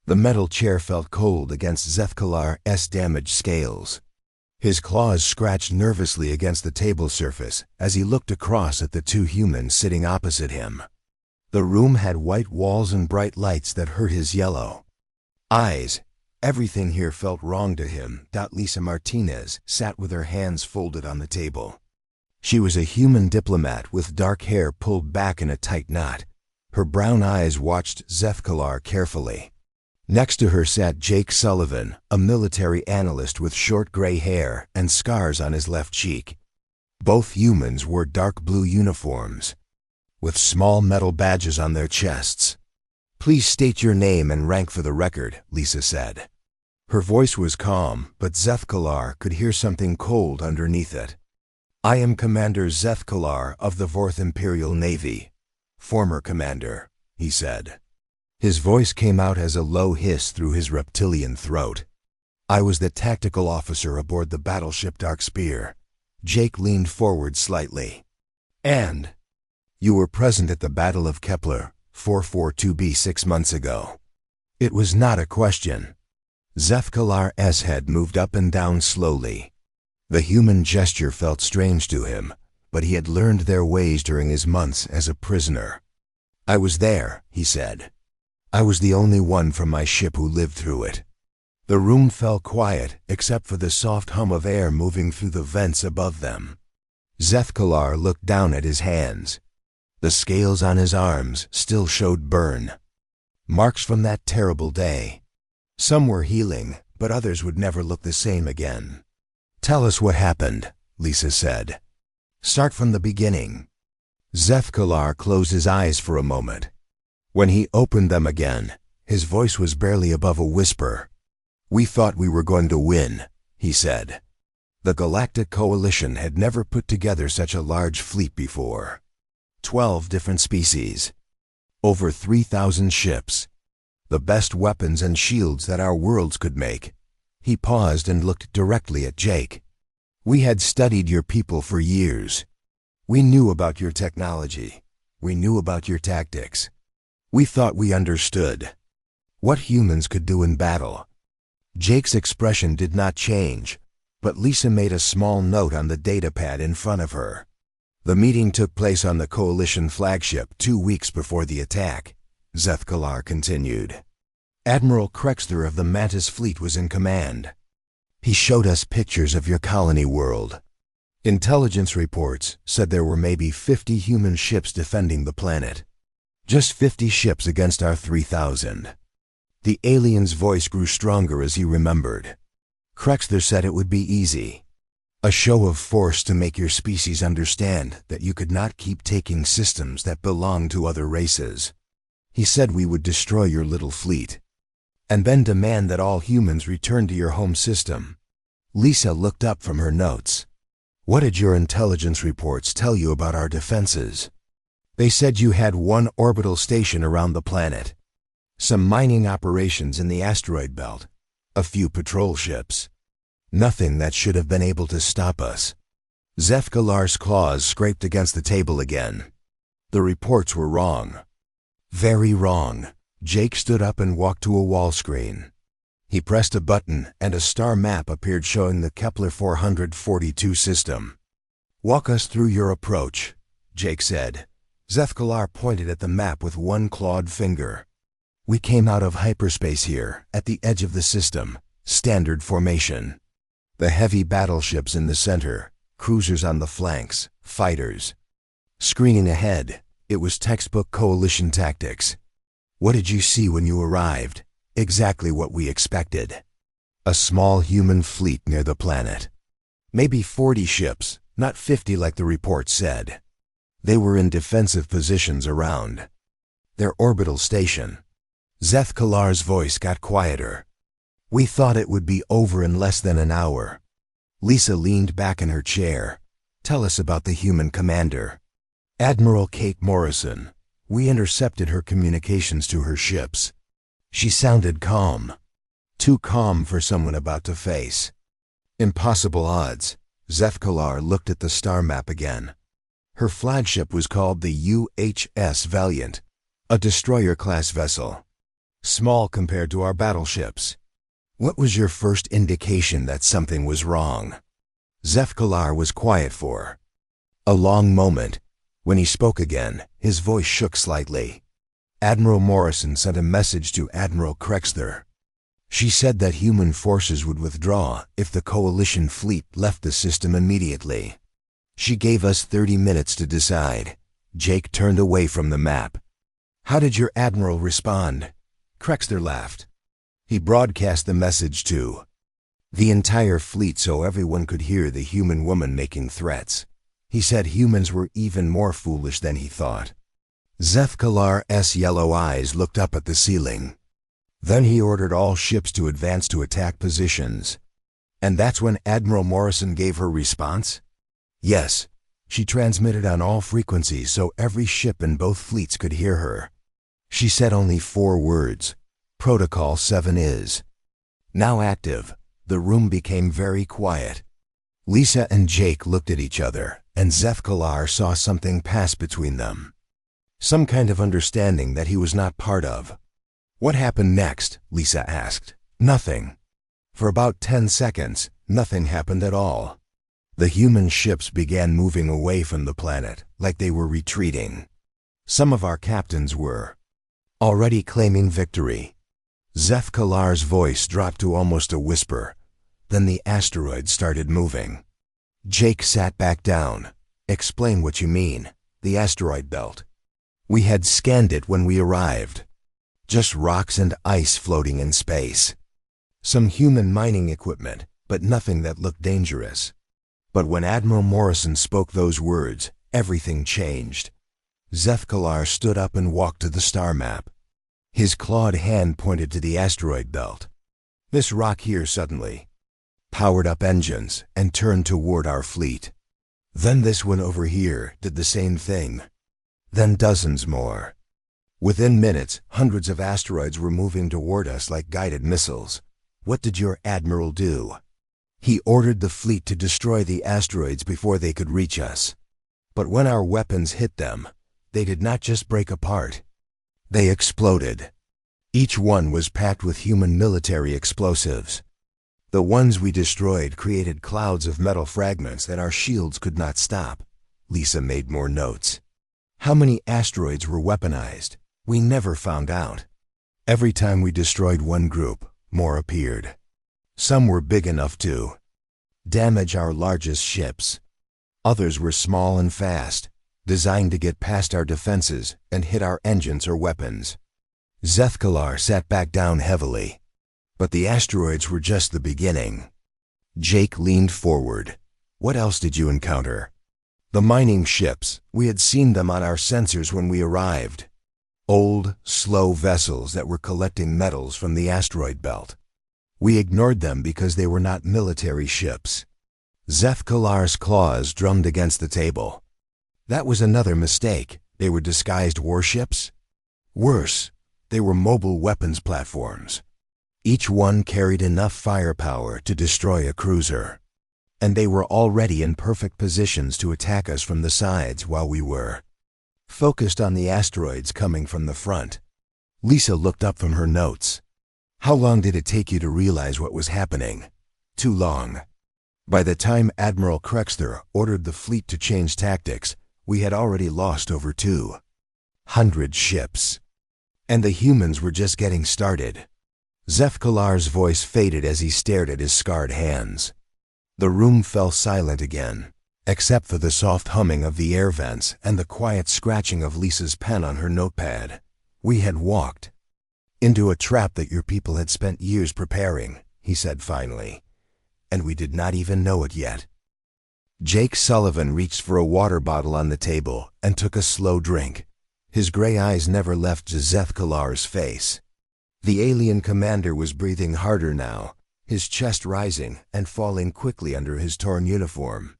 The metal chair felt cold against Zethkalar's damaged scales. His claws scratched nervously against the table surface as he looked across at the two humans sitting opposite him. The room had white walls and bright lights that hurt his yellow eyes. Everything here felt wrong to him. Lisa Martinez sat with her hands folded on the table. She was a human diplomat with dark hair pulled back in a tight knot. Her brown eyes watched Zethkalar carefully. Next to her sat Jake Sullivan, a military analyst with short gray hair and scars on his left cheek. Both humans wore dark blue uniforms, with small metal badges on their chests. "Please state your name and rank for the record," Lisa said. Her voice was calm, but Zethkalar could hear something cold underneath it. "I am Commander Zethkalar of the 4th Imperial Navy, former commander," he said. His voice came out as a low hiss through his reptilian throat. "I was the tactical officer aboard the battleship Dark Spear." Jake leaned forward slightly. "And you were present at the Battle of Kepler 442b 6 months ago." It was not a question. Zethkalar's head moved up and down slowly. The human gesture felt strange to him, but he had learned their ways during his months as a prisoner. "I was there," he said. "I was the only one from my ship who lived through it." The room fell quiet except for the soft hum of air moving through the vents above them. Zethkalar looked down at his hands. The scales on his arms still showed burn, marks from that terrible day. Some were healing, but others would never look the same again. "Tell us what happened," Lisa said. "Start from the beginning." Zethkalar closed his eyes for a moment. When he opened them again, his voice was barely above a whisper. "We thought we were going to win," he said. The Galactic Coalition had never put together such a large fleet before. 12 different species, over 3,000 ships, the best weapons and shields that our worlds could make. He paused and looked directly at Jake. "We had studied your people for years. We knew about your technology. We knew about your tactics. We thought we understood what humans could do in battle." Jake's expression did not change, but Lisa made a small note on the datapad in front of her. "The meeting took place on the Coalition flagship 2 weeks before the attack," Zethkalar continued. "Admiral Krexter of the Mantis Fleet was in command. He showed us pictures of your colony world. Intelligence reports said there were maybe 50 human ships defending the planet. Just 50 ships against our 3,000. The alien's voice grew stronger as he remembered. "Krexter said it would be easy. A show of force to make your species understand that you could not keep taking systems that belong to other races. He said we would destroy your little fleet, and then demand that all humans return to your home system." Lisa looked up from her notes. "What did your intelligence reports tell you about our defenses?" "They said you had 1 orbital station around the planet, some mining operations in the asteroid belt, a few patrol ships. Nothing that should have been able to stop us." Zethkalar's claws scraped against the table again. The reports were wrong. Very wrong. Jake stood up and walked to a wall screen. He pressed a button and a star map appeared showing the Kepler 442 system. "Walk us through your approach," Jake said. Zethkalar pointed at the map with one clawed finger. "We came out of hyperspace here, at the edge of the system, standard formation. The heavy battleships in the center, cruisers on the flanks, fighters. Screening ahead, it was textbook Coalition tactics. What did you see when you arrived?" "Exactly what we expected. A small human fleet near the planet. Maybe 40 ships, not 50 like the report said. They were in defensive positions around their orbital station." Zethkalar's voice got quieter. "We thought it would be over in less than an hour." Lisa leaned back in her chair. "Tell us about the human commander." "Admiral Kate Morrison. We intercepted her communications to her ships. She sounded calm. Too calm for someone about to face impossible odds." Zethkalar looked at the star map again. Her flagship was called the UHS Valiant, a destroyer-class vessel. Small compared to our battleships. What was your first indication that something was wrong? Zefkalar was quiet for a long moment. When he spoke again, his voice shook slightly. Admiral Morrison sent a message to Admiral Krexther. She said that human forces would withdraw if the coalition fleet left the system immediately. She gave us 30 minutes to decide. Jake turned away from the map. How did your admiral respond? Krexther laughed. He broadcast the message to the entire fleet so everyone could hear the human woman making threats. He said humans were even more foolish than he thought. Zefkalar's yellow eyes looked up at the ceiling. Then he ordered all ships to advance to attack positions. And that's when Admiral Morrison gave her response? Yes. She transmitted on all frequencies so every ship in both fleets could hear her. She said only 4 words. Protocol 7 is now active. The room became very quiet. Lisa and Jake looked at each other, and Zefkalar saw something pass between them. Some kind of understanding that he was not part of. What happened next? Lisa asked. Nothing. For about 10 seconds, nothing happened at all. The human ships began moving away from the planet, like they were retreating. Some of our captains were already claiming victory. Zefkalar's voice dropped to almost a whisper. Then the asteroid started moving. Jake sat back down. Explain what you mean. The asteroid belt. We had scanned it when we arrived. Just rocks and ice floating in space. Some human mining equipment, but nothing that looked dangerous. But when Admiral Morrison spoke those words, everything changed. Zefkalar stood up and walked to the star map. His clawed hand pointed to the asteroid belt. This rock here suddenly powered up engines and turned toward our fleet. Then this one over here did the same thing. Then dozens more. Within minutes, hundreds of asteroids were moving toward us like guided missiles. What did your admiral do? He ordered the fleet to destroy the asteroids before they could reach us. But when our weapons hit them, they did not just break apart. They exploded. Each one was packed with human military explosives. The ones we destroyed created clouds of metal fragments that our shields could not stop. Lisa made more notes. How many asteroids were weaponized? We never found out. Every time we destroyed one group, more appeared. Some were big enough to damage our largest ships. Others were small and fast, designed to get past our defenses and hit our engines or weapons. Zefkalar sat back down heavily. But the asteroids were just the beginning. Jake leaned forward. What else did you encounter? The mining ships. We had seen them on our sensors when we arrived. Old, slow vessels that were collecting metals from the asteroid belt. We ignored them because they were not military ships. Zefkalar's claws drummed against the table. That was another mistake. They were disguised warships? Worse, they were mobile weapons platforms. Each one carried enough firepower to destroy a cruiser. And they were already in perfect positions to attack us from the sides while we were focused on the asteroids coming from the front. Lisa looked up from her notes. How long did it take you to realize what was happening? Too long. By the time Admiral Krexther ordered the fleet to change tactics, we had already lost over 200 ships. And the humans were just getting started. Zefkalar's voice faded as he stared at his scarred hands. The room fell silent again, except for the soft humming of the air vents and the quiet scratching of Lisa's pen on her notepad. We had walked into a trap that your people had spent years preparing, he said finally. And we did not even know it yet. Jake Sullivan reached for a water bottle on the table and took a slow drink. His gray eyes never left Zefkalar's face. The alien commander was breathing harder now, his chest rising and falling quickly under his torn uniform.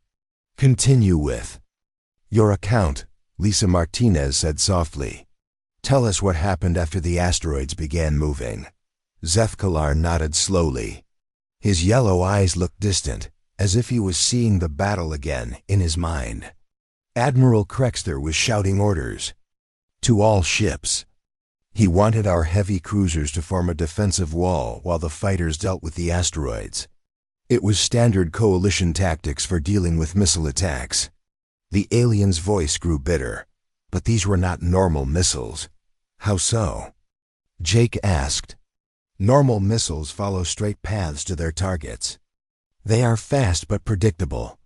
Continue with your account, Lisa Martinez said softly. Tell us what happened after the asteroids began moving. Zefkalar nodded slowly. His yellow eyes looked distant, as if he was seeing the battle again in his mind. Admiral Krexther was shouting orders to all ships. He wanted our heavy cruisers to form a defensive wall while the fighters dealt with the asteroids. It was standard coalition tactics for dealing with missile attacks. The alien's voice grew bitter. But these were not normal missiles. How so? Jake asked. Normal missiles follow straight paths to their targets. They are fast but predictable.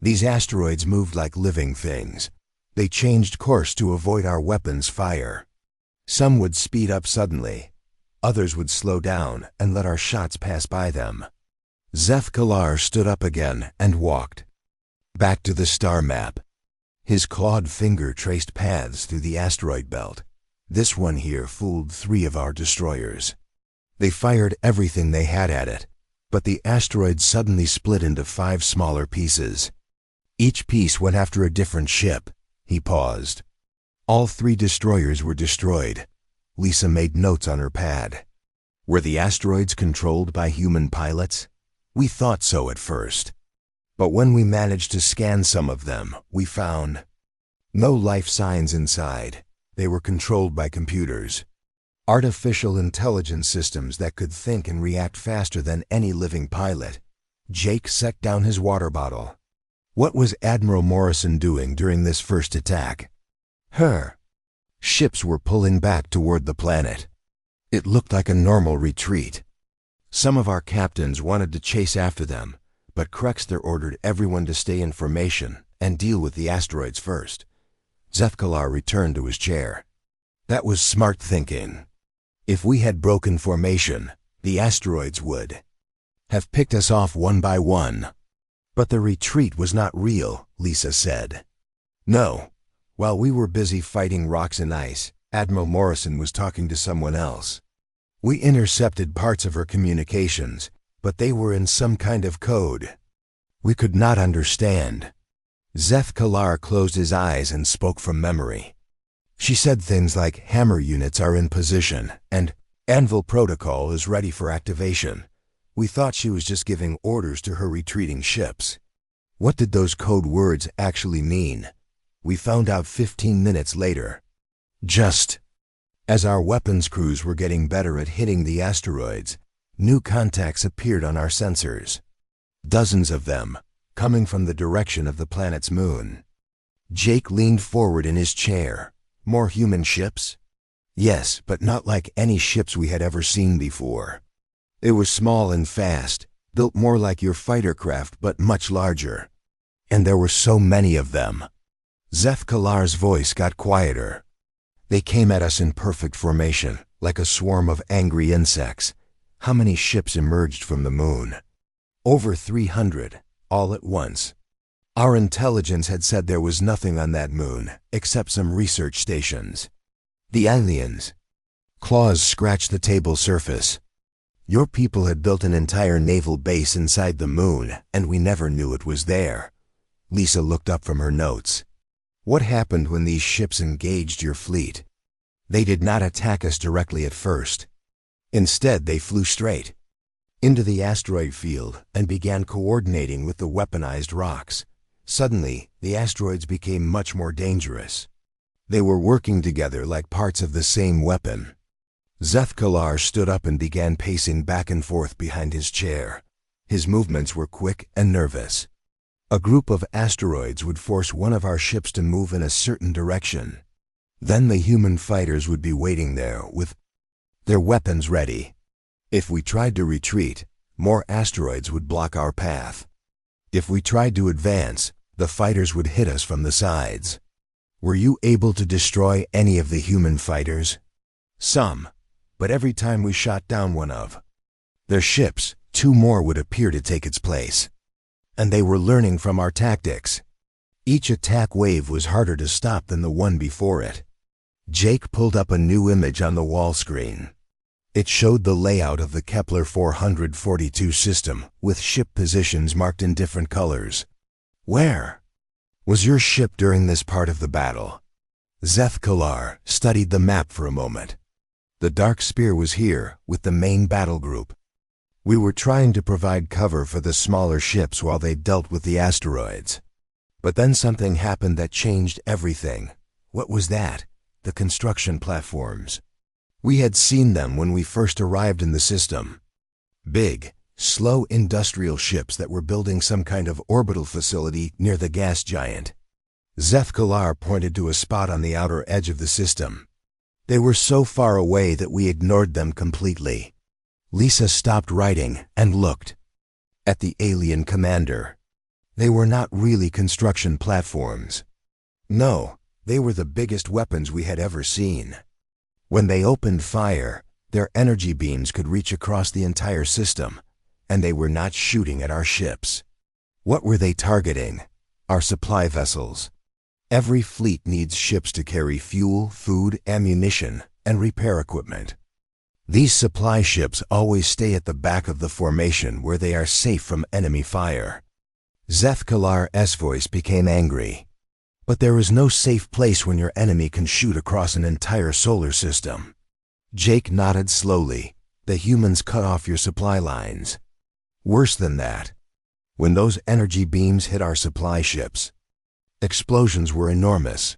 These asteroids moved like living things. They changed course to avoid our weapons' fire. Some would speed up suddenly. Others would slow down and let our shots pass by them. Zeth-Kalar stood up again and walked back to the star map. His clawed finger traced paths through the asteroid belt. This one here fooled 3 of our destroyers. They fired everything they had at it, but the asteroid suddenly split into 5 smaller pieces. Each piece went after a different ship. He paused. All 3 destroyers were destroyed. Lisa made notes on her pad. Were the asteroids controlled by human pilots? We thought so at first. But when we managed to scan some of them, we found no life signs inside. They were controlled by computers. Artificial intelligence systems that could think and react faster than any living pilot. Jake set down his water bottle. What was Admiral Morrison doing during this first attack? Ships were pulling back toward the planet. It looked like a normal retreat. Some of our captains wanted to chase after them, but Krexter ordered everyone to stay in formation and deal with the asteroids first. Zeth-Kalar returned to his chair. That was smart thinking. If we had broken formation, the asteroids would have picked us off one by one. But the retreat was not real, Lisa said. No. While we were busy fighting rocks and ice, Admiral Morrison was talking to someone else. We intercepted parts of her communications, but they were in some kind of code we could not understand. Zeth-Kalar closed his eyes and spoke from memory. She said things like hammer units are in position and anvil protocol is ready for activation. We thought she was just giving orders to her retreating ships. What did those code words actually mean? We found out 15 minutes later. Just as our weapons crews were getting better at hitting the asteroids, new contacts appeared on our sensors. Dozens of them, coming from the direction of the planet's moon. Jake leaned forward in his chair. More human ships? Yes, but not like any ships we had ever seen before. They were small and fast, built more like your fighter craft but much larger. And there were so many of them. Zeth-Kalar's voice got quieter. They came at us in perfect formation, like a swarm of angry insects. How many ships emerged from the moon? Over 300, all at once. Our intelligence had said there was nothing on that moon, except some research stations. The aliens. Claws scratched the table surface. Your people had built an entire naval base inside the moon, and we never knew it was there. Lisa looked up from her notes. What happened when these ships engaged your fleet? They did not attack us directly at first. Instead, they flew straight into the asteroid field and began coordinating with the weaponized rocks. Suddenly, the asteroids became much more dangerous. They were working together like parts of the same weapon. Zeth-Kalar stood up and began pacing back and forth behind his chair. His movements were quick and nervous. A group of asteroids would force one of our ships to move in a certain direction. Then the human fighters would be waiting there with their weapons ready. If we tried to retreat, more asteroids would block our path. If we tried to advance, the fighters would hit us from the sides. Were you able to destroy any of the human fighters? Some, but every time we shot down one of their ships, 2 more would appear to take its place. And they were learning from our tactics. Each attack wave was harder to stop than the one before it. Jake pulled up a new image on the wall screen. It showed the layout of the Kepler 442 system, with ship positions marked in different colors. Where was your ship during this part of the battle? Zeth-Kalar studied the map for a moment. The Dark Spear was here, with the main battle group. We were trying to provide cover for the smaller ships while they dealt with the asteroids. But then something happened that changed everything. What was that? The construction platforms. We had seen them when we first arrived in the system. Big, slow industrial ships that were building some kind of orbital facility near the gas giant. Zeth-Kalar pointed to a spot on the outer edge of the system. They were so far away that we ignored them completely. Lisa stopped writing and looked at the alien commander. They were not really construction platforms. No, they were the biggest weapons we had ever seen. When they opened fire, their energy beams could reach across the entire system, and they were not shooting at our ships. What were they targeting? Our supply vessels. Every fleet needs ships to carry fuel, food, ammunition, and repair equipment. These supply ships always stay at the back of the formation where they are safe from enemy fire. Zeth-Kalar's voice became angry. But there is no safe place when your enemy can shoot across an entire solar system. Jake nodded slowly. The humans cut off your supply lines. Worse than that, when those energy beams hit our supply ships, explosions were enormous.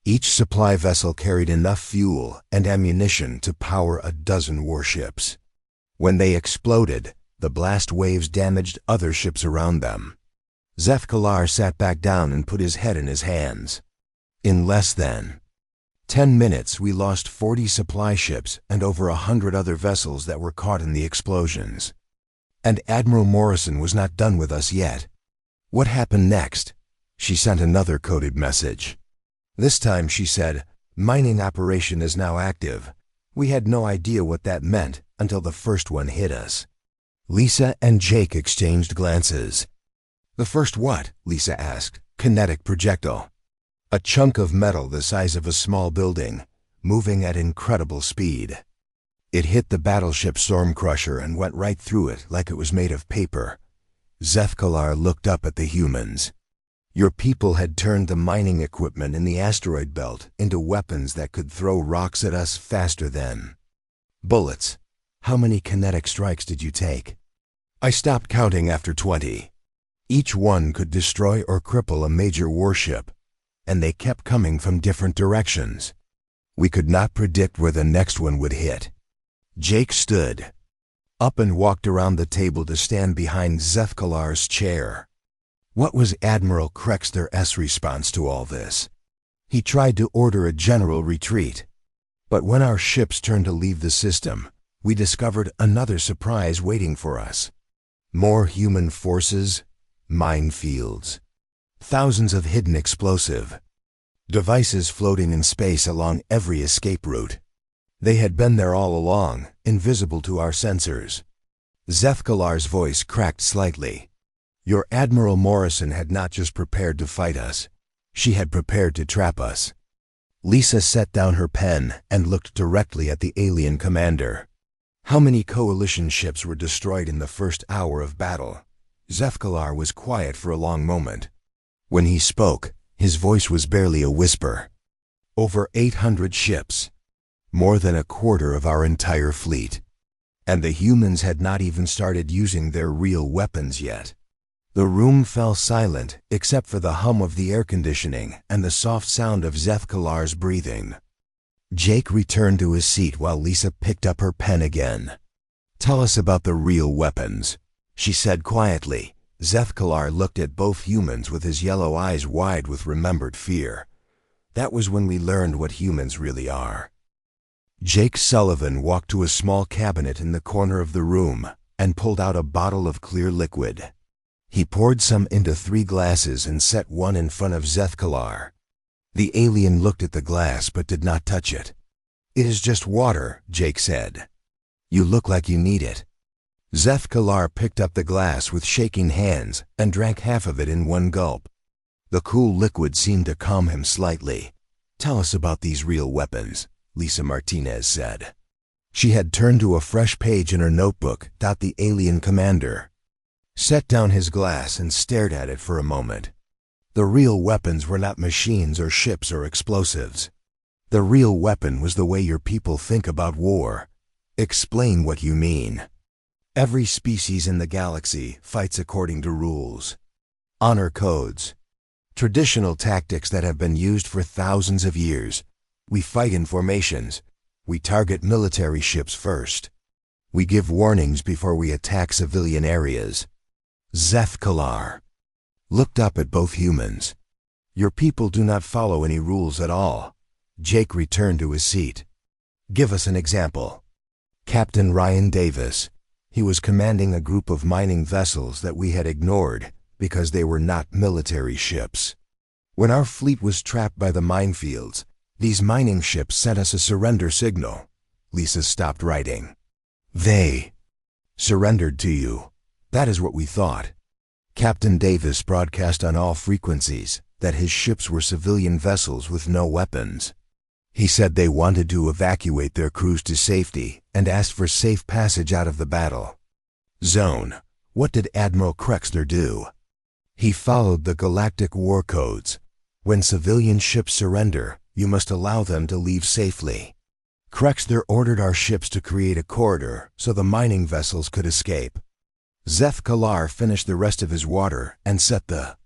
Each supply vessel carried enough fuel and ammunition to power a dozen warships. When they exploded, the blast waves damaged other ships around them. Zeth-Kalar sat back down and put his head in his hands. In less than 10 minutes, we lost 40 supply ships and over 100 other vessels that were caught in the explosions. And Admiral Morrison was not done with us yet. What happened next? She sent another coded message. This time she said, "Mining operation is now active." We had no idea what that meant until the first one hit us. Lisa and Jake exchanged glances. "The first what?" Lisa asked. "Kinetic projectile." A chunk of metal the size of a small building, moving at incredible speed. It hit the battleship Stormcrusher and went right through it like it was made of paper. Zeth-Kalar looked up at the humans. Your people had turned the mining equipment in the asteroid belt into weapons that could throw rocks at us faster than bullets. How many kinetic strikes did you take? I stopped counting after 20. Each one could destroy or cripple a major warship, and they kept coming from different directions. We could not predict where the next one would hit. Jake stood up and walked around the table to stand behind Zeth-Kalar's chair. What was Admiral Krexter's response to all this? He tried to order a general retreat. But when our ships turned to leave the system, we discovered another surprise waiting for us. More human forces, minefields, thousands of hidden explosive devices floating in space along every escape route. They had been there all along, invisible to our sensors. Zeth-Kalar's voice cracked slightly. Your Admiral Morrison had not just prepared to fight us. She had prepared to trap us. Lisa set down her pen and looked directly at the alien commander. How many coalition ships were destroyed in the first hour of battle? Zeth-Kalar was quiet for a long moment. When he spoke, his voice was barely a whisper. Over 800 ships. More than a quarter of our entire fleet. And the humans had not even started using their real weapons yet. The room fell silent except for the hum of the air conditioning and the soft sound of Zeth-Kalar's breathing. Jake returned to his seat while Lisa picked up her pen again. "Tell us about the real weapons," she said quietly. Zeth-Kalar looked at both humans with his yellow eyes wide with remembered fear. That was when we learned what humans really are. Jake Sullivan walked to a small cabinet in the corner of the room and pulled out a bottle of clear liquid. He poured some into 3 glasses and set one in front of Zeth-Kalar. The alien looked at the glass but did not touch it. "It is just water," Jake said. "You look like you need it." Zeth-Kalar picked up the glass with shaking hands and drank half of it in one gulp. The cool liquid seemed to calm him slightly. "Tell us about these real weapons," Lisa Martinez said. She had turned to a fresh page in her notebook. The alien commander set down his glass and stared at it for a moment. The real weapons were not machines or ships or explosives. The real weapon was the way your people think about war. Explain what you mean. Every species in the galaxy fights according to rules, honor codes, traditional tactics that have been used for thousands of years. We fight in formations. We target military ships first. We give warnings before we attack civilian areas. Zeth looked up at both humans. Your people do not follow any rules at all. Jake returned to his seat. Give us an example. Captain Ryan Davis. He was commanding a group of mining vessels that we had ignored because they were not military ships. When our fleet was trapped by the minefields, these mining ships sent us a surrender signal. Lisa stopped writing. They surrendered to you. That is what we thought. Captain Davis broadcast on all frequencies that his ships were civilian vessels with no weapons. He said they wanted to evacuate their crews to safety and asked for safe passage out of the battle zone. What did Admiral Krexler do? He followed the Galactic War codes. When civilian ships surrender, you must allow them to leave safely. Krexler ordered our ships to create a corridor so the mining vessels could escape. Zeth finished the rest of his water and set the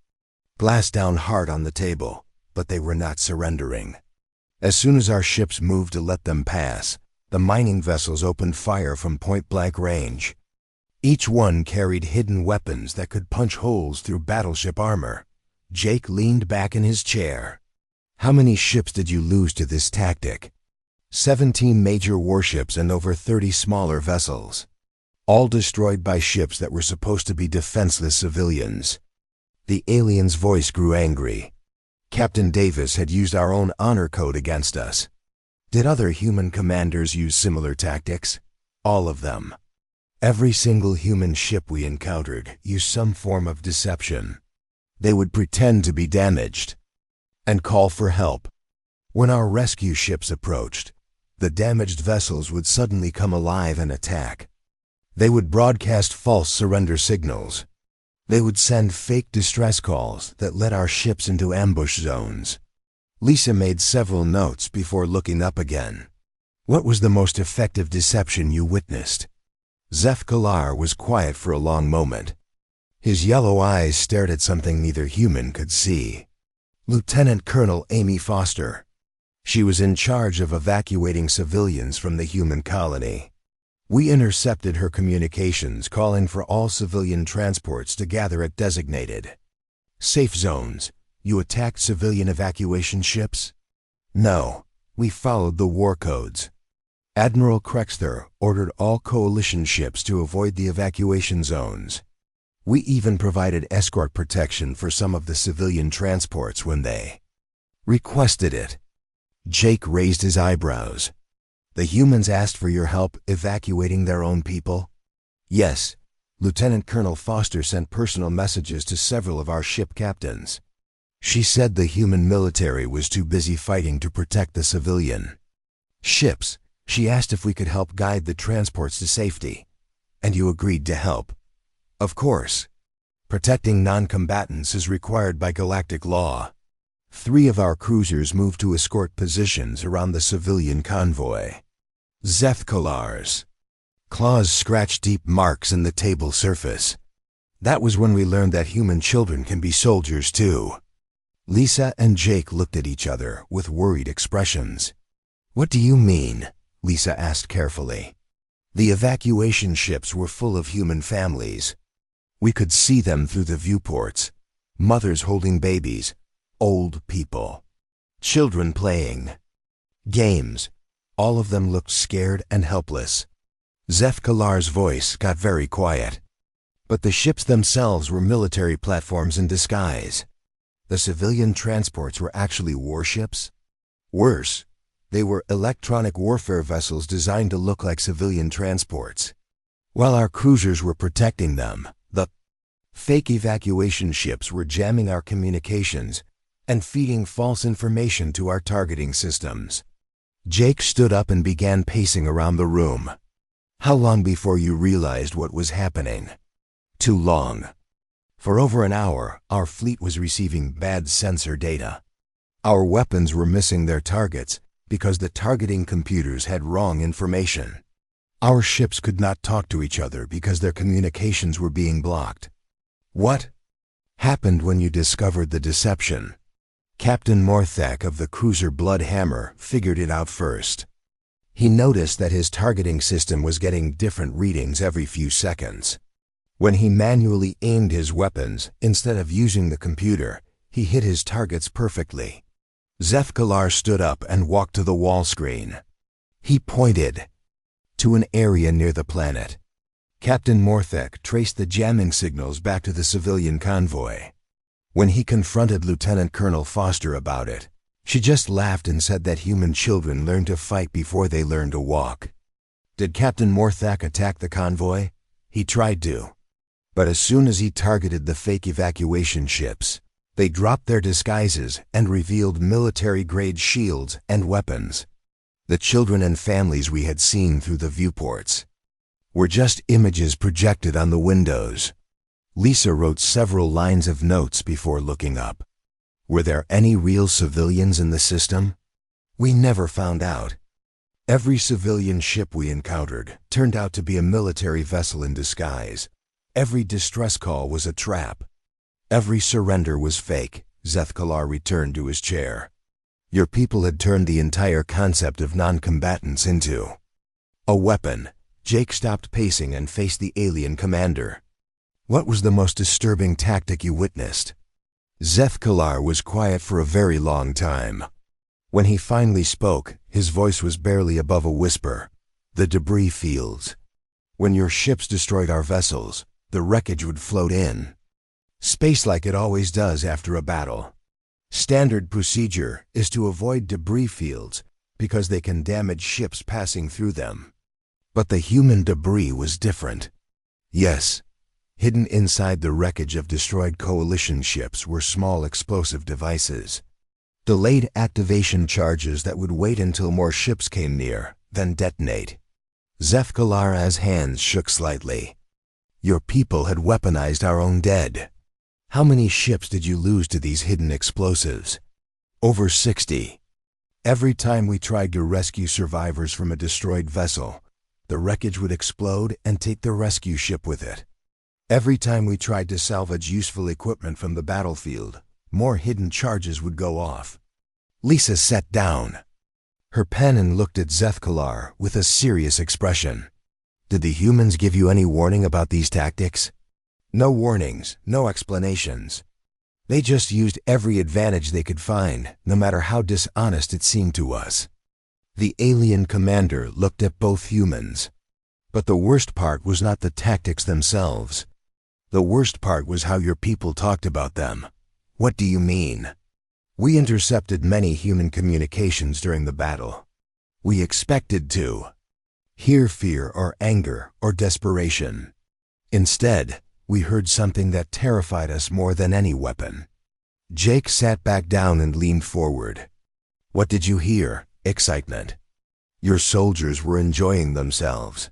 glass down hard on the table, but they were not surrendering. As soon as our ships moved to let them pass, the mining vessels opened fire from point-blank range. Each one carried hidden weapons that could punch holes through battleship armor. Jake leaned back in his chair. How many ships did you lose to this tactic? 17 major warships and over 30 smaller vessels. All destroyed by ships that were supposed to be defenseless civilians. The alien's voice grew angry. Captain Davis had used our own honor code against us. Did other human commanders use similar tactics? All of them. Every single human ship we encountered used some form of deception. They would pretend to be damaged and call for help. When our rescue ships approached, the damaged vessels would suddenly come alive and attack. They would broadcast false surrender signals. They would send fake distress calls that led our ships into ambush zones. Lisa made several notes before looking up again. What was the most effective deception you witnessed? Zeth was quiet for a long moment. His yellow eyes stared at something neither human could see. Lieutenant Colonel Amy Foster. She was in charge of evacuating civilians from the human colony. We intercepted her communications calling for all civilian transports to gather at designated safe zones. You attacked civilian evacuation ships? No, we followed the war codes. Admiral Krexler ordered all coalition ships to avoid the evacuation zones. We even provided escort protection for some of the civilian transports when they requested it. Jake raised his eyebrows. The humans asked for your help evacuating their own people? Yes. Lieutenant Colonel Foster sent personal messages to several of our ship captains. She said the human military was too busy fighting to protect the civilian ships. She asked if we could help guide the transports to safety. And you agreed to help. Of course. Protecting non-combatants is required by galactic law. 3 of our cruisers moved to escort positions around the civilian convoy. Zeth claws scratched deep marks in the table surface. That was when we learned that human children can be soldiers too. Lisa and Jake looked at each other with worried expressions. What do you mean? Lisa asked carefully. The evacuation ships were full of human families. We could see them through the viewports. Mothers holding babies, old people, children playing games. All of them looked scared and helpless. Zeth voice got very quiet. But the ships themselves were military platforms in disguise. The civilian transports were actually warships? Worse, they were electronic warfare vessels designed to look like civilian transports. While our cruisers were protecting them, the fake evacuation ships were jamming our communications and feeding false information to our targeting systems. Jake stood up and began pacing around the room. How long before you realized what was happening? Too long. For over an hour, our fleet was receiving bad sensor data. Our weapons were missing their targets because the targeting computers had wrong information. Our ships could not talk to each other because their communications were being blocked. What happened when you discovered the deception? Captain Morthak of the cruiser Bloodhammer figured it out first. He noticed that his targeting system was getting different readings every few seconds. When he manually aimed his weapons, instead of using the computer, he hit his targets perfectly. Zefkalar stood up and walked to the wall screen. He pointed to an area near the planet. Captain Morthek traced the jamming signals back to the civilian convoy. When he confronted Lieutenant Colonel Foster about it, she just laughed and said that human children learn to fight before they learn to walk. Did Captain Morthek attack the convoy? He tried to. But as soon as he targeted the fake evacuation ships, they dropped their disguises and revealed military-grade shields and weapons. The children and families we had seen through the viewports were just images projected on the windows. Lisa wrote several lines of notes before looking up. Were there any real civilians in the system? We never found out. Every civilian ship we encountered turned out to be a military vessel in disguise. Every distress call was a trap. Every surrender was fake. Zefkalar returned to his chair. Your people had turned the entire concept of non-combatants into a weapon. Jake stopped pacing and faced the alien commander. What was the most disturbing tactic you witnessed? Zefkalar was quiet for a very long time. When he finally spoke, his voice was barely above a whisper. The debris fields. When your ships destroyed our vessels, the wreckage would float in. Space like it always does after a battle. Standard procedure is to avoid debris fields because they can damage ships passing through them. But the human debris was different. Yes, hidden inside the wreckage of destroyed coalition ships were small explosive devices. Delayed activation charges that would wait until more ships came near, then detonate. Zefkalar's hands shook slightly. Your people had weaponized our own dead. How many ships did you lose to these hidden explosives? Over 60. Every time we tried to rescue survivors from a destroyed vessel, the wreckage would explode and take the rescue ship with it. Every time we tried to salvage useful equipment from the battlefield, more hidden charges would go off. Lisa sat down her pen and looked at Zefkalar with a serious expression. Did the humans give you any warning about these tactics? No warnings, no explanations. They just used every advantage they could find, no matter how dishonest it seemed to us. The alien commander looked at both humans. But the worst part was not the tactics themselves. The worst part was how your people talked about them. What do you mean? We intercepted many human communications during the battle. We expected to hear fear or anger or desperation. Instead, we heard something that terrified us more than any weapon. Jake sat back down and leaned forward. What did you hear? Excitement. Your soldiers were enjoying themselves.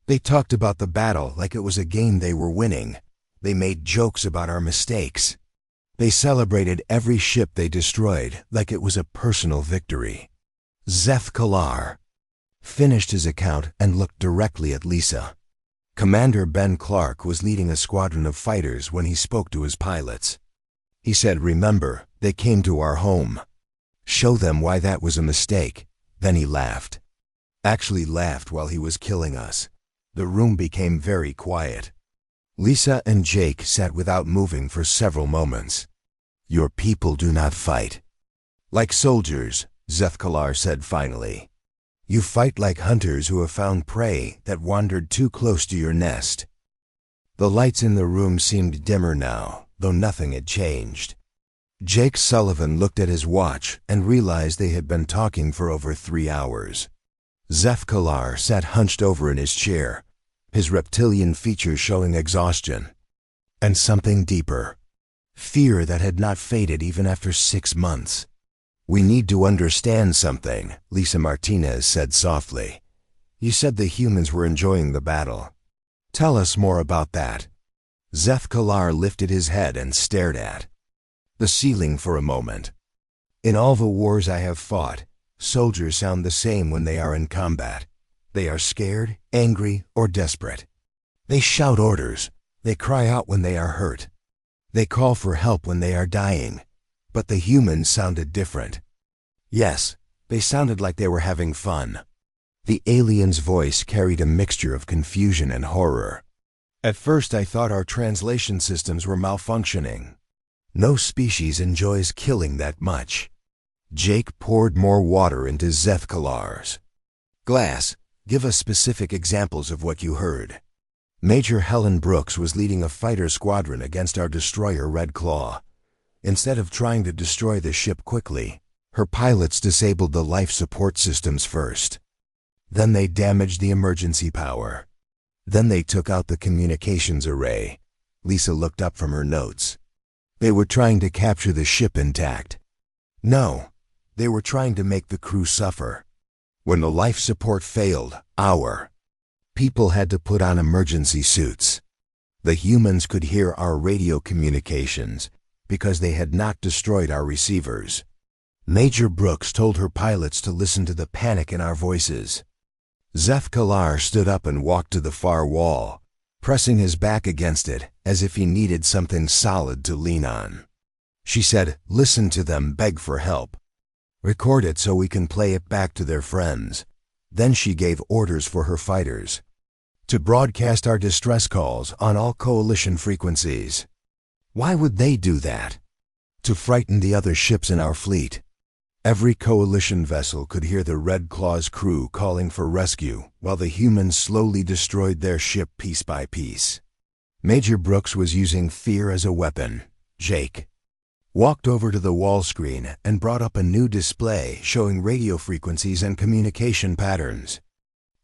They talked about the battle like it was a game they were winning. They made jokes about our mistakes. They celebrated every ship they destroyed like it was a personal victory. Zefkalar finished his account and looked directly at Lisa. Commander Ben Clark was leading a squadron of fighters when he spoke to his pilots. He said, "Remember, they came to our home. Show them why that was a mistake." Then he laughed. Actually laughed while he was killing us. The room became very quiet. Lisa and Jake sat without moving for several moments. Your people do not fight like soldiers, Zefkalar said finally. You fight like hunters who have found prey that wandered too close to your nest. The lights in the room seemed dimmer now, though nothing had changed. Jake Sullivan looked at his watch and realized they had been talking for over 3 hours. Zefkalar sat hunched over in his chair, his reptilian features showing exhaustion. And something deeper. Fear that had not faded even after 6 months. We need to understand something, Lisa Martinez said softly. You said the humans were enjoying the battle. Tell us more about that. Zefkalar lifted his head and stared at the ceiling for a moment. In all the wars I have fought, soldiers sound the same when they are in combat. They are scared, angry, or desperate. They shout orders. They cry out when they are hurt. They call for help when they are dying. But the humans sounded different. Yes, they sounded like they were having fun. The alien's voice carried a mixture of confusion and horror. At first I thought our translation systems were malfunctioning. No species enjoys killing that much. Jake poured more water into Zethkalar's glass. Give us specific examples of what you heard. Major Helen Brooks was leading a fighter squadron against our destroyer Red Claw. Instead of trying to destroy the ship quickly, her pilots disabled the life support systems first. Then they damaged the emergency power. Then they took out the communications array. Lisa looked up from her notes. They were trying to capture the ship intact. No, they were trying to make the crew suffer. When the life support failed, our people had to put on emergency suits. The humans could hear our radio communications because they had not destroyed our receivers. Major Brooks told her pilots to listen to the panic in our voices. Zethkalar stood up and walked to the far wall, pressing his back against it as if he needed something solid to lean on. She said, "Listen to them beg for help. Record it so we can play it back to their friends." Then she gave orders for her fighters to broadcast our distress calls on all coalition frequencies. Why would they do that? To frighten the other ships in our fleet. Every coalition vessel could hear the Red Claw's crew calling for rescue while the humans slowly destroyed their ship piece by piece. Major Brooks was using fear as a weapon. Jake walked over to the wall screen and brought up a new display showing radio frequencies and communication patterns.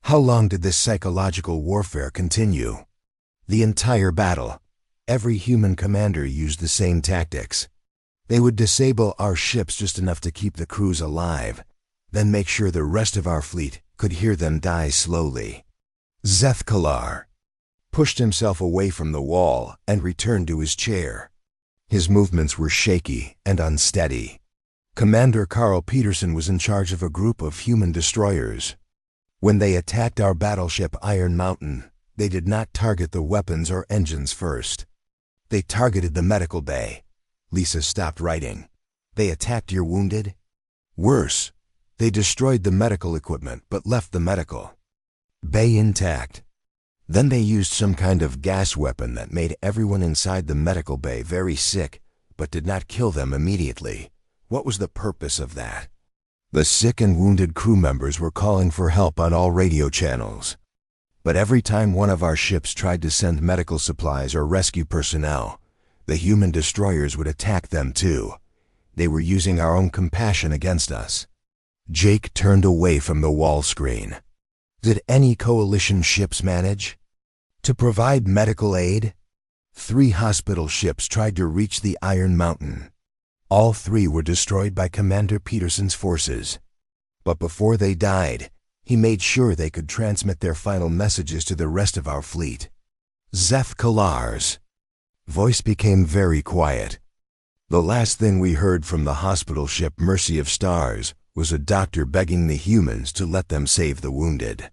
How long did this psychological warfare continue? The entire battle. Every human commander used the same tactics. They would disable our ships just enough to keep the crews alive, then make sure the rest of our fleet could hear them die slowly. Zethkalar pushed himself away from the wall and returned to his chair. His movements were shaky and unsteady. Commander Carl Peterson was in charge of a group of human destroyers. When they attacked our battleship Iron Mountain, they did not target the weapons or engines first. They targeted the medical bay. Lisa stopped writing. They attacked your wounded? Worse, they destroyed the medical equipment but left the medical bay intact. Then they used some kind of gas weapon that made everyone inside the medical bay very sick, but did not kill them immediately. What was the purpose of that? The sick and wounded crew members were calling for help on all radio channels. But every time one of our ships tried to send medical supplies or rescue personnel, the human destroyers would attack them too. They were using our own compassion against us. Jake turned away from the wall screen. Did any coalition ships manage to provide medical aid? 3 hospital ships tried to reach the Iron Mountain. All 3 were destroyed by Commander Peterson's forces. But before they died, he made sure they could transmit their final messages to the rest of our fleet. Zethkalar's voice became very quiet. The last thing we heard from the hospital ship Mercy of Stars was a doctor begging the humans to let them save the wounded.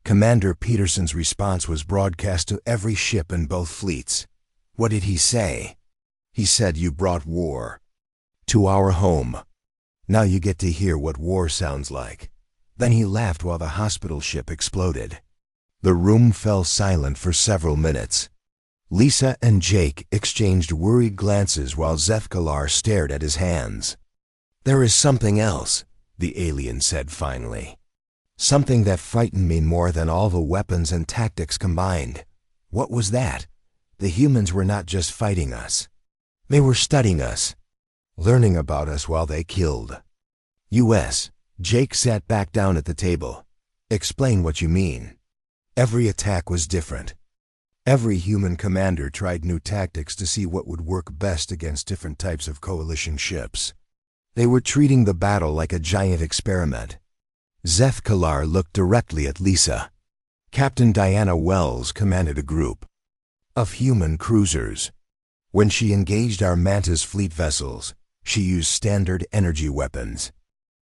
Commander Peterson's response was broadcast to every ship in both fleets. What did he say? He said, "You brought war to our home. Now you get to hear what war sounds like." Then he laughed while the hospital ship exploded. The room fell silent for several minutes. Lisa and Jake exchanged worried glances while Zethkalar stared at his hands. "There is something else," the alien said finally. "Something that frightened me more than all the weapons and tactics combined." What was that? The humans were not just fighting us. They were studying us, learning about us while they killed. U.S. Jake sat back down at the table. "Explain what you mean." Every attack was different. Every human commander tried new tactics to see what would work best against different types of coalition ships. They were treating the battle like a giant experiment. Zethkalar looked directly at Lisa. Captain Diana Wells commanded a group of human cruisers. When she engaged our Mantis fleet vessels, she used standard energy weapons.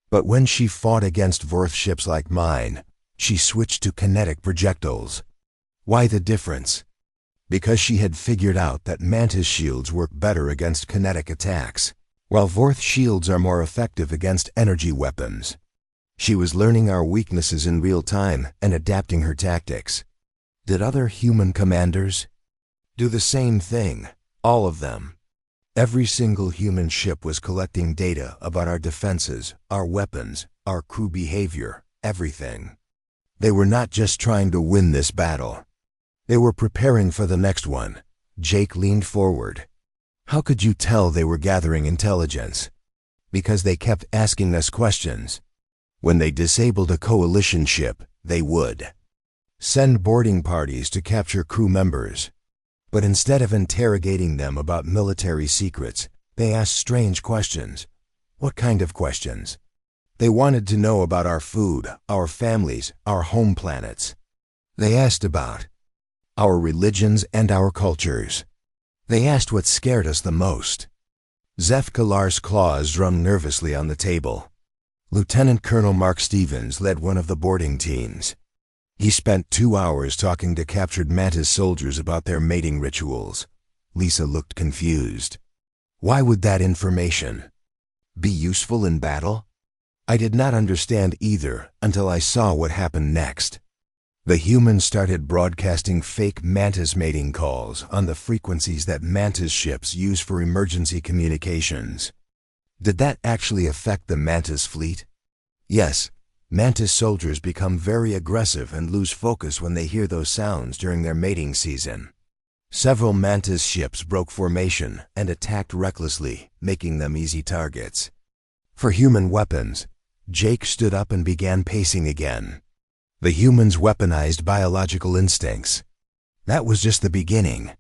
But when she fought against Vorth ships like mine, she switched to kinetic projectiles. Why the difference? Because she had figured out that Mantis shields work better against kinetic attacks, while Vorth shields are more effective against energy weapons. She was learning our weaknesses in real time and adapting her tactics. Did other human commanders do the same thing? All of them. Every single human ship was collecting data about our defenses, our weapons, our crew behavior, everything. They were not just trying to win this battle. They were preparing for the next one. Jake leaned forward. How could you tell they were gathering intelligence? Because they kept asking us questions. When they disabled a coalition ship, they would send boarding parties to capture crew members. But instead of interrogating them about military secrets, they asked strange questions. What kind of questions? They wanted to know about our food, our families, our home planets. They asked about our religions and our cultures. They asked what scared us the most. Zef-Kalar's claws drummed nervously on the table. Lieutenant Colonel Mark Stevens led one of the boarding teams. He spent 2 hours talking to captured Mantis soldiers about their mating rituals. Lisa looked confused. Why would that information be useful in battle? I did not understand either until I saw what happened next. The humans started broadcasting fake Mantis mating calls on the frequencies that Mantis ships use for emergency communications. Did that actually affect the Mantis fleet? Yes. Mantis soldiers become very aggressive and lose focus when they hear those sounds during their mating season. Several Mantis ships broke formation and attacked recklessly, making them easy targets. For human weapons, Jake stood up and began pacing again. The humans weaponized biological instincts. That was just the beginning.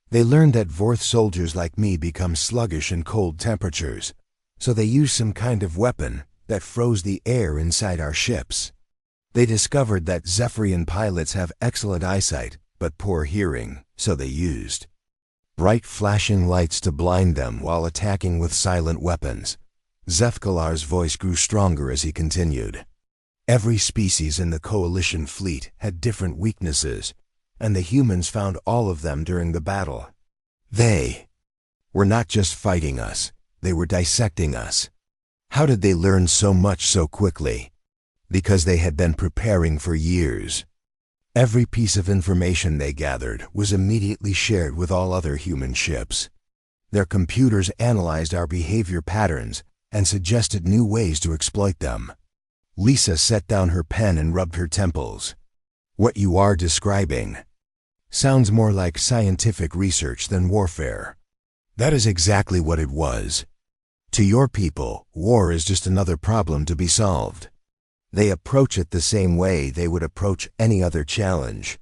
They learned that Vorth soldiers like me become sluggish in cold temperatures, so they used some kind of weapon that froze the air inside our ships. They discovered that Zephyrian pilots have excellent eyesight but poor hearing, so they used bright flashing lights to blind them while attacking with silent weapons. Zef-Kalar's voice grew stronger as he continued. Every species in the Coalition fleet had different weaknesses, and the humans found all of them during the battle. They were not just fighting us, they were dissecting us. How did they learn so much so quickly? Because they had been preparing for years. Every piece of information they gathered was immediately shared with all other human ships. Their computers analyzed our behavior patterns and suggested new ways to exploit them. Lisa set down her pen and rubbed her temples. What you are describing sounds more like scientific research than warfare. That is exactly what it was. To your people, war is just another problem to be solved. They approach it the same way they would approach any other challenge.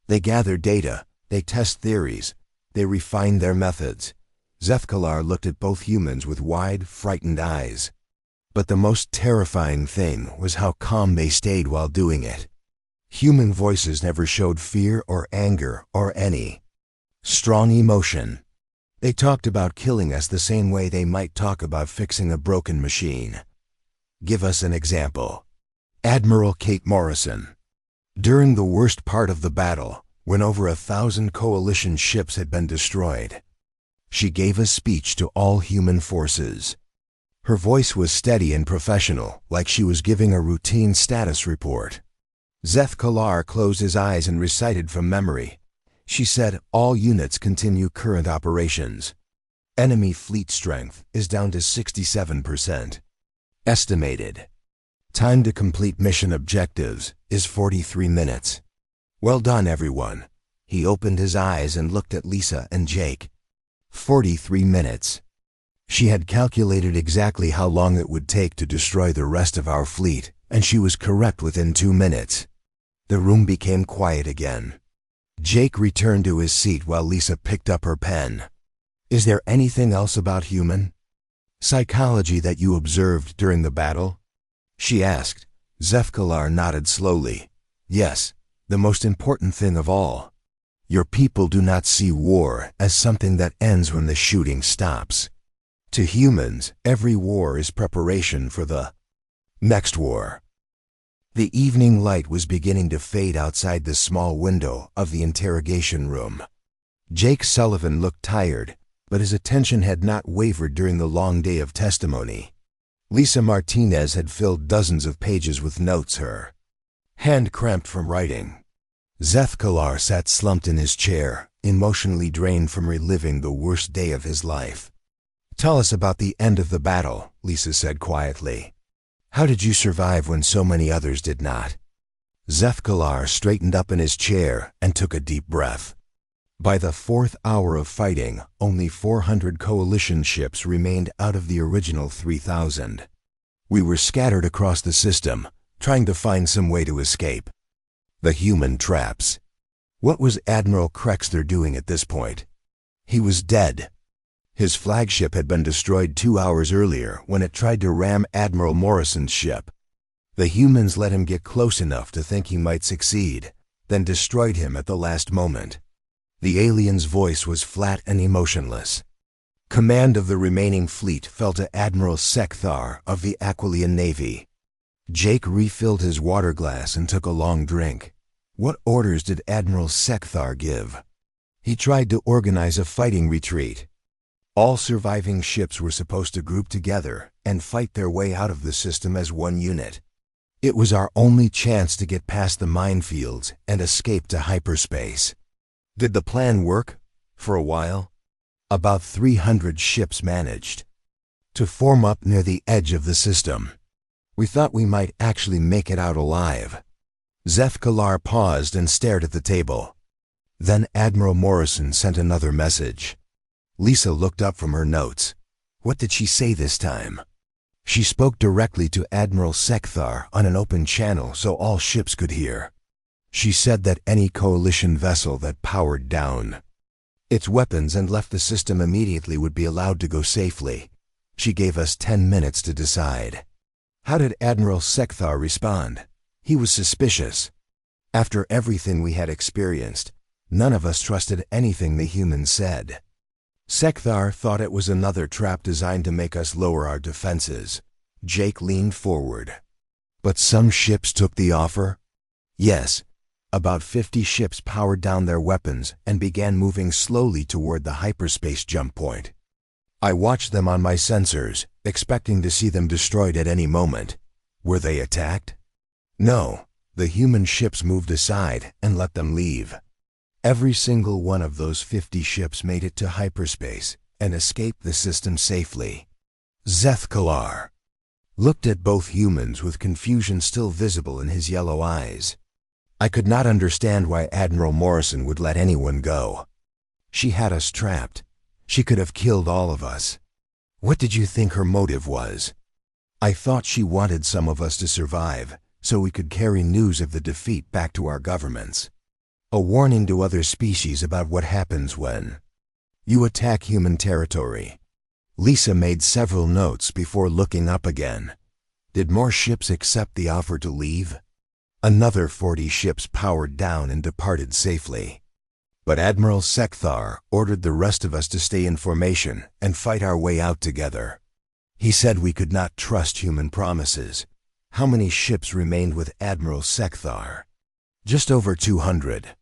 They gather data, they test theories, they refine their methods. Zef-Kalar looked at both humans with wide, frightened eyes. But the most terrifying thing was how calm they stayed while doing it. Human voices never showed fear or anger or any strong emotion. They talked about killing us the same way they might talk about fixing a broken machine. Give us an example. Admiral Kate Morrison. During the worst part of the battle, when over 1,000 coalition ships had been destroyed, she gave a speech to all human forces. Her voice was steady and professional, like she was giving a routine status report. Zef-Kalar closed his eyes and recited from memory. She said, all units continue current operations. Enemy fleet strength is down to 67%. Estimated time to complete mission objectives is 43 minutes. Well done, everyone. He opened his eyes and looked at Lisa and Jake. 43 minutes. She had calculated exactly how long it would take to destroy the rest of our fleet, and she was correct within 2 minutes. The room became quiet again. Jake returned to his seat while Lisa picked up her pen. Is there anything else about human psychology that you observed during the battle? She asked. Zef-Kalar nodded slowly. Yes, the most important thing of all. Your people do not see war as something that ends when the shooting stops. To humans, every war is preparation for the next war. The evening light was beginning to fade outside the small window of the interrogation room. Jake Sullivan looked tired, but his attention had not wavered during the long day of testimony. Lisa Martinez had filled dozens of pages with notes, her hand cramped from writing. Zeth Kalar sat slumped in his chair, emotionally drained from reliving the worst day of his life. "Tell us about the end of the battle," Lisa said quietly. "How did you survive when so many others did not?" Zeth Kalar straightened up in his chair and took a deep breath. By the 4th hour of fighting, only 400 coalition ships remained out of the original 3,000. We were scattered across the system, trying to find some way to escape. The human traps. What was Admiral Krexler doing at this point? He was dead. His flagship had been destroyed 2 hours earlier when it tried to ram Admiral Morrison's ship. The humans let him get close enough to think he might succeed, then destroyed him at the last moment. The alien's voice was flat and emotionless. Command of the remaining fleet fell to Admiral Sekthar of the Aquilian Navy. Jake refilled his water glass and took a long drink. What orders did Admiral Sekthar give? He tried to organize a fighting retreat. All surviving ships were supposed to group together and fight their way out of the system as one unit. It was our only chance to get past the minefields and escape to hyperspace. Did the plan work? For a while. About 300 ships managed to form up near the edge of the system. We thought we might actually make it out alive. Zeth Kalar paused and stared at the table. Then Admiral Morrison sent another message. Lisa looked up from her notes. What did she say this time? She spoke directly to Admiral Sekthar on an open channel so all ships could hear. She said that any coalition vessel that powered down its weapons and left the system immediately would be allowed to go safely. She gave us 10 minutes to decide. How did Admiral Sekthar respond? He was suspicious. After everything we had experienced, none of us trusted anything the humans said. Sekthar thought it was another trap designed to make us lower our defenses. Jake leaned forward. But some ships took the offer? Yes. About 50 ships powered down their weapons and began moving slowly toward the hyperspace jump point. I watched them on my sensors, expecting to see them destroyed at any moment. Were they attacked? No. The human ships moved aside and let them leave. Every single one of those 50 ships made it to hyperspace and escaped the system safely. Zeth Kalar looked at both humans with confusion still visible in his yellow eyes. I could not understand why Admiral Morrison would let anyone go. She had us trapped. She could have killed all of us. What did you think her motive was? I thought she wanted some of us to survive, so we could carry news of the defeat back to our governments. A warning to other species about what happens when you attack human territory. Lisa made several notes before looking up again. Did more ships accept the offer to leave? Another 40 ships powered down and departed safely. But Admiral Sekthar ordered the rest of us to stay in formation and fight our way out together. He said we could not trust human promises. How many ships remained with Admiral Sekthar? Just over 200.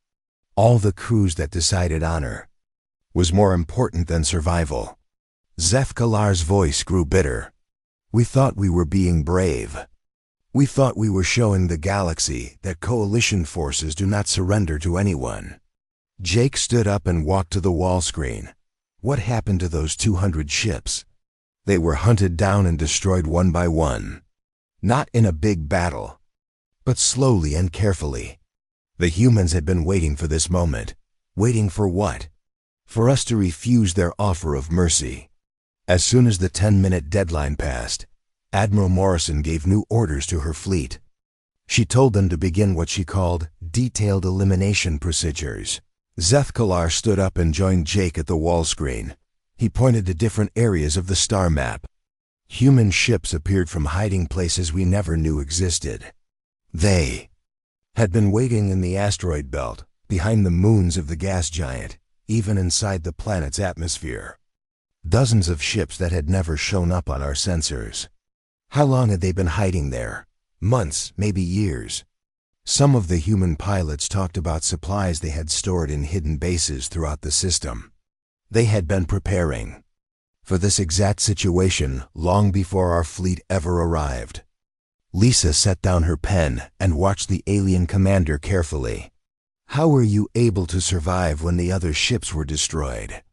All the crews that decided honor was more important than survival. Zeth Kalar's voice grew bitter. We thought we were being brave. We thought we were showing the galaxy that coalition forces do not surrender to anyone. Jake stood up and walked to the wall screen. What happened to those 200 ships? They were hunted down and destroyed one by one. Not in a big battle, but slowly and carefully. The humans had been waiting for this moment. Waiting for what? For us to refuse their offer of mercy. As soon as the 10-minute deadline passed, Admiral Morrison gave new orders to her fleet. She told them to begin what she called detailed elimination procedures. Zeth Kalar stood up and joined Jake at the wall screen. He pointed to different areas of the star map. Human ships appeared from hiding places we never knew existed. They had been waiting in the asteroid belt, behind the moons of the gas giant, even inside the planet's atmosphere. Dozens of ships that had never shown up on our sensors. How long had they been hiding there? Months, maybe years. Some of the human pilots talked about supplies they had stored in hidden bases throughout the system. They had been preparing for this exact situation long before our fleet ever arrived. Lisa set down her pen and watched the alien commander carefully. How were you able to survive when the other ships were destroyed?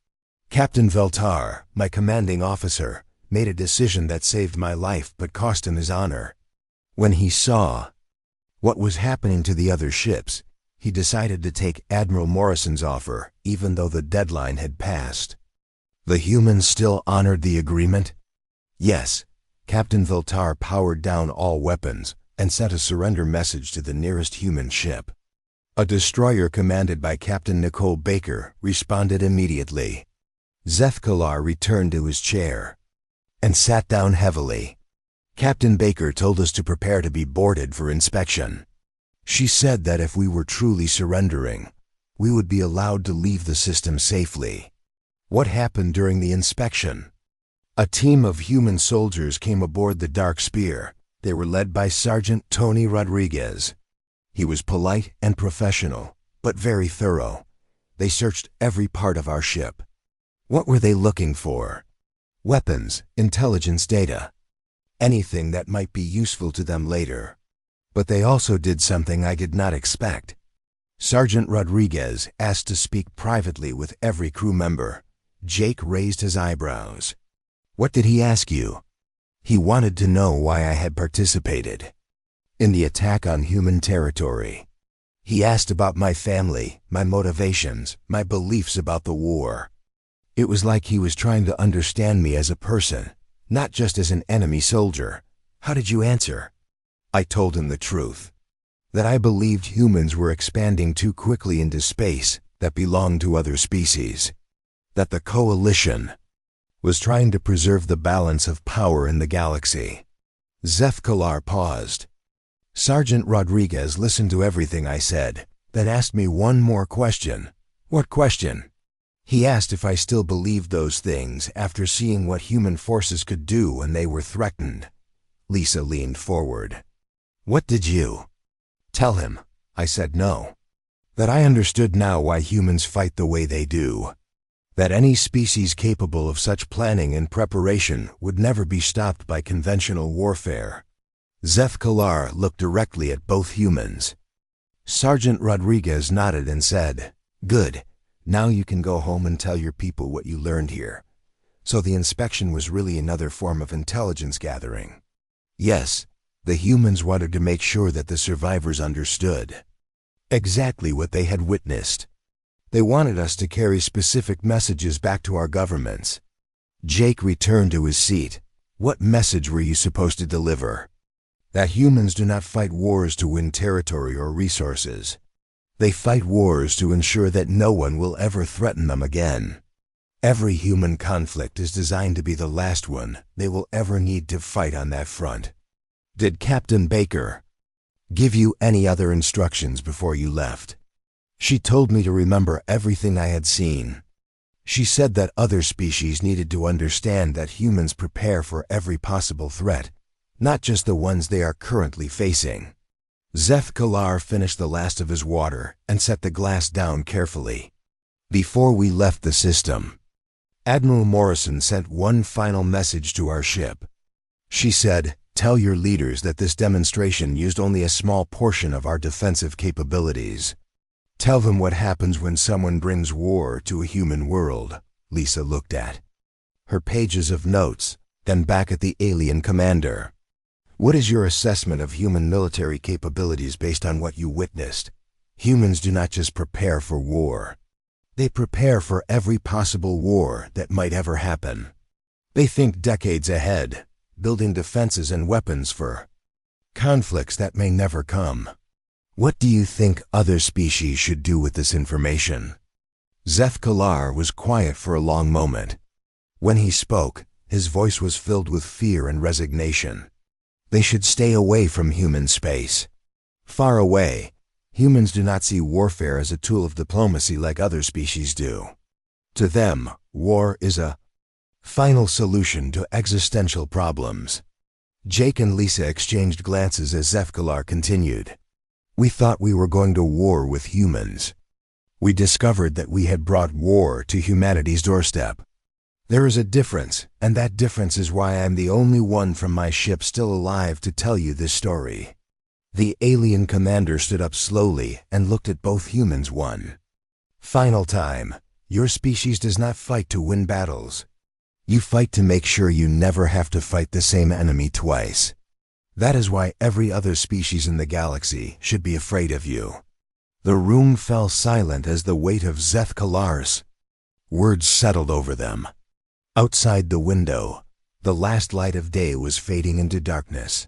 Captain Veltar, my commanding officer, made a decision that saved my life but cost him his honor. When he saw what was happening to the other ships, he decided to take Admiral Morrison's offer, even though the deadline had passed. The humans still honored the agreement? Yes. Captain Veltar powered down all weapons and sent a surrender message to the nearest human ship. A destroyer commanded by Captain Nicole Baker responded immediately. Zethkalar returned to his chair and sat down heavily. Captain Baker told us to prepare to be boarded for inspection. She said that if we were truly surrendering, we would be allowed to leave the system safely. What happened during the inspection? A team of human soldiers came aboard the Dark Spear. They were led by Sergeant Tony Rodriguez. He was polite and professional, but very thorough. They searched every part of our ship. What were they looking for? Weapons, intelligence data, anything that might be useful to them later. But they also did something I did not expect. Sergeant Rodriguez asked to speak privately with every crew member. Jake raised his eyebrows. What did he ask you? He wanted to know why I had participated in the attack on human territory. He asked about my family, my motivations, my beliefs about the war. It was like he was trying to understand me as a person, not just as an enemy soldier. How did you answer? I told him the truth, that I believed humans were expanding too quickly into space that belonged to other species, that the coalition was trying to preserve the balance of power in the galaxy. Zethkalar paused. Sergeant Rodriguez listened to everything I said, then asked me one more question. What question? He asked if I still believed those things after seeing what human forces could do when they were threatened. Lisa leaned forward. What did you tell him? I said no. That I understood now why humans fight the way they do. That any species capable of such planning and preparation would never be stopped by conventional warfare. Zethkalar looked directly at both humans. Sergeant Rodriguez nodded and said, Good. Now you can go home and tell your people what you learned here. So the inspection was really another form of intelligence gathering. Yes, the humans wanted to make sure that the survivors understood exactly what they had witnessed. They wanted us to carry specific messages back to our governments. Jake returned to his seat. What message were you supposed to deliver? That humans do not fight wars to win territory or resources. They fight wars to ensure that no one will ever threaten them again. Every human conflict is designed to be the last one they will ever need to fight on that front. Did Captain Baker give you any other instructions before you left? She told me to remember everything I had seen. She said that other species needed to understand that humans prepare for every possible threat, not just the ones they are currently facing. Zethkalar finished the last of his water and set the glass down carefully. Before we left the system, Admiral Morrison sent one final message to our ship. She said, Tell your leaders that this demonstration used only a small portion of our defensive capabilities. Tell them what happens when someone brings war to a human world. Lisa looked at her pages of notes, then back at the alien commander. What is your assessment of human military capabilities based on what you witnessed? Humans do not just prepare for war. They prepare for every possible war that might ever happen. They think decades ahead, building defenses and weapons for conflicts that may never come. What do you think other species should do with this information? Zethkalar was quiet for a long moment. When he spoke, his voice was filled with fear and resignation. They should stay away from human space. Far away, humans do not see warfare as a tool of diplomacy like other species do. To them, war is a final solution to existential problems. Jake and Lisa exchanged glances as Zethkalar continued. We thought we were going to war with humans. We discovered that we had brought war to humanity's doorstep. There is a difference, and that difference is why I'm the only one from my ship still alive to tell you this story." The alien commander stood up slowly and looked at both humans. One final time, your species does not fight to win battles. You fight to make sure you never have to fight the same enemy twice. That is why every other species in the galaxy should be afraid of you." The room fell silent as the weight of Zeth Kalar's words settled over them. Outside the window, the last light of day was fading into darkness.